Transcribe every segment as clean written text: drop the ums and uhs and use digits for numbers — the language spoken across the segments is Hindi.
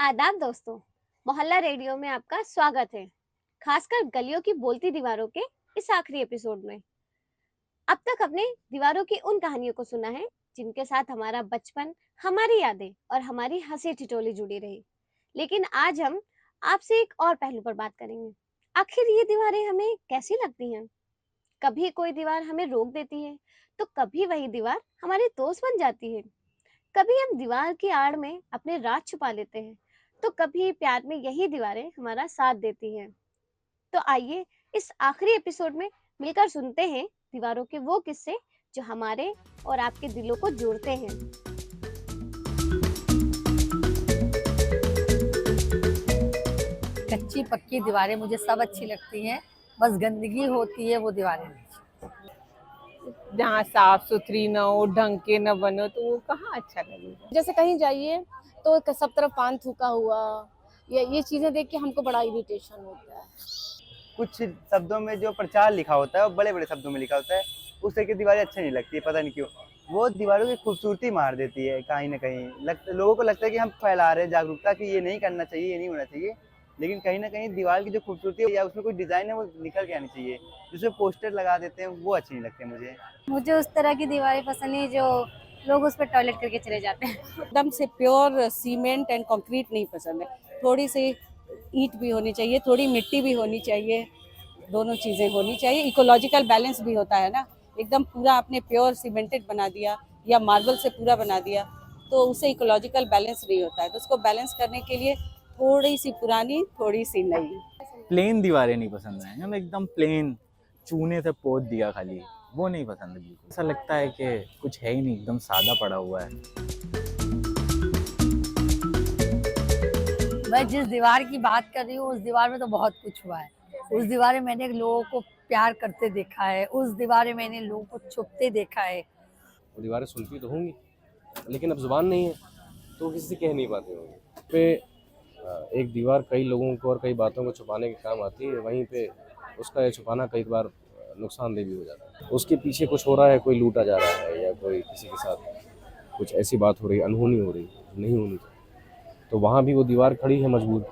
आदाब दोस्तों। मोहल्ला रेडियो में आपका स्वागत है। खासकर गलियों की बोलती दीवारों के इस आखिरी एपिसोड में। अब तक हमने दीवारों की उन कहानियों को सुना है जिनके साथ हमारा बचपन, हमारी यादें और हमारी हंसी ठिठोली जुड़ी रही। लेकिन आज हम आपसे एक और पहलू पर बात करेंगे। आखिर ये दीवारें हमें कैसी लगती हैं? कभी कोई दीवार हमें रोक देती है, तो कभी वही दीवार हमारी दोस्त बन जाती है। कभी हम दीवार की आड़ में अपने राज छुपा लेते हैं, तो कभी प्यार में यही दीवारें हमारा साथ देती हैं। तो आइए इस आखिरी एपिसोड में मिलकर सुनते हैं दीवारों के वो किस्से जो हमारे और आपके दिलों को जोड़ते हैं। कच्ची पक्की दीवारें मुझे सब अच्छी लगती हैं, बस गंदगी होती है वो दीवारें नहीं। जहाँ साफ सुथरी न हो, ढंग के न बनो, तो वो कहाँ अच्छा लगेगा। जैसे कहीं जाइए तो सब तरफ पान थूका हुआ, ये चीजें देख के हमको बड़ा इरिटेशन होता है। कुछ शब्दों में जो प्रचार लिखा होता है वो बड़े बड़े शब्दों में लिखा होता है, उस तरह की दीवारें अच्छी नहीं लगती है। पता नहीं क्यों वो दीवारों की खूबसूरती मार देती है। कहीं ना कहीं लोगों को लगता है कि हम फैला रहे हैं जागरूकता कि ये नहीं करना चाहिए, ये नहीं होना चाहिए, लेकिन कहीं ना कहीं दीवार की जो खूबसूरती है या उसमें कोई डिजाइन है वो निकल के आनी चाहिए। जिसमें पोस्टर लगा देते हैं वो अच्छी नहीं लगते मुझे। मुझे उस तरह की दीवारें पसंद नहीं जो लोग उस पर टॉयलेट करके चले जाते हैं। एकदम से प्योर सीमेंट एंड कंक्रीट नहीं पसंद है। थोड़ी सी ईंट भी होनी चाहिए, थोड़ी मिट्टी भी होनी चाहिए, दोनों चीजें होनी चाहिए। इकोलॉजिकल बैलेंस भी होता है ना। एकदम पूरा आपने प्योर सीमेंटेड बना दिया या मार्बल से पूरा बना दिया तो उससे इकोलॉजिकल बैलेंस नहीं होता है। तो उसको बैलेंस करने के लिए थोड़ी सी पुरानी, थोड़ी सी नई। प्लेन दीवारें नहीं पसंद है, हम एकदम प्लेन चूने से पोत दिया खाली, वो नहीं पसंद है बिल्कुल। ऐसा लगता है कि कुछ है ही नहीं, एकदम सादा पड़ा हुआ है। मैं जिस दीवार की बात कर रही हूँ उस दीवार में तो बहुत कुछ हुआ है। उस दीवार में मैंने लोगों को प्यार करते देखा है, उस दीवार में मैंने लोगों को छुपते देखा है। वो दीवारें सुनती तो होंगी, लेकिन अब जुबान नहीं है तो किसी से कह नहीं पाते होंगे। पे एक दीवार कई लोगों को और कई बातों को छुपाने के काम आती है, वहीं पे उसका ये छुपाना कई बार नुकसानदेह भी हो जाता है। उसके पीछे कुछ हो रहा है, कोई लूटा जा रहा है या कोई किसी के साथ कुछ ऐसी बात हो रही, अनहोनी हो रही, नहीं होनी तो वहाँ भी वो दीवार खड़ी है मजबूत,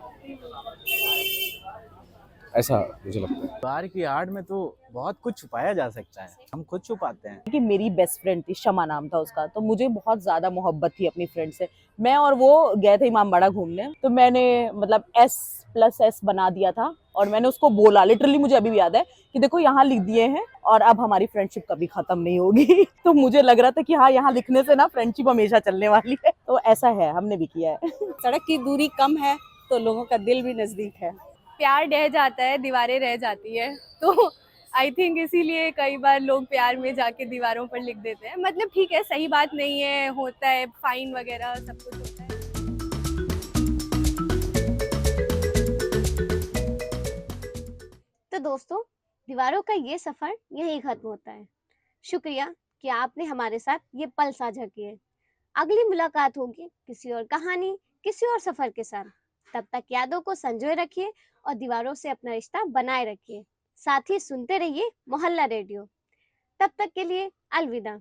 ऐसा मुझे लगता है। दीवार की आड़ में तो बहुत कुछ छुपाया जा सकता है, हम खुद छुपाते हैं। कि मेरी बेस्ट फ्रेंड थी, शमा नाम था उसका, तो मुझे बहुत ज्यादा मोहब्बत थी अपनी फ्रेंड से। मैं और वो गए थे इमामबाड़ा घूमने, तो मैंने मतलब S+S बना दिया था और मैंने उसको बोला, लिटरली मुझे अभी भी याद है कि देखो यहाँ लिख दिए हैं और अब हमारी फ्रेंडशिप कभी खत्म नहीं होगी। तो मुझे लग रहा था कि हाँ, यहाँ लिखने से ना फ्रेंडशिप हमेशा चलने वाली है। तो ऐसा है, हमने भी किया है। सड़क की दूरी कम है तो लोगों का दिल भी नजदीक है। प्यार रह जाता है, दीवारें रह जाती है, तो आई थिंक इसीलिए कई बार लोग प्यार में जाके दीवारों पर लिख देते हैं। मतलब ठीक है, सही बात नहीं है, होता है, फाइन वगैरह सब कुछ होता है। तो दोस्तों, दीवारों का ये सफर यहीं खत्म होता है। शुक्रिया कि आपने हमारे साथ ये पल साझा किए। अगली मुलाकात होगी किसी और कहानी, किसी और सफर के साथ। तब तक यादों को संजोए रखिए और दीवारों से अपना रिश्ता बनाए रखिए। साथ ही सुनते रहिए मोहल्ला रेडियो। तब तक के लिए अलविदा।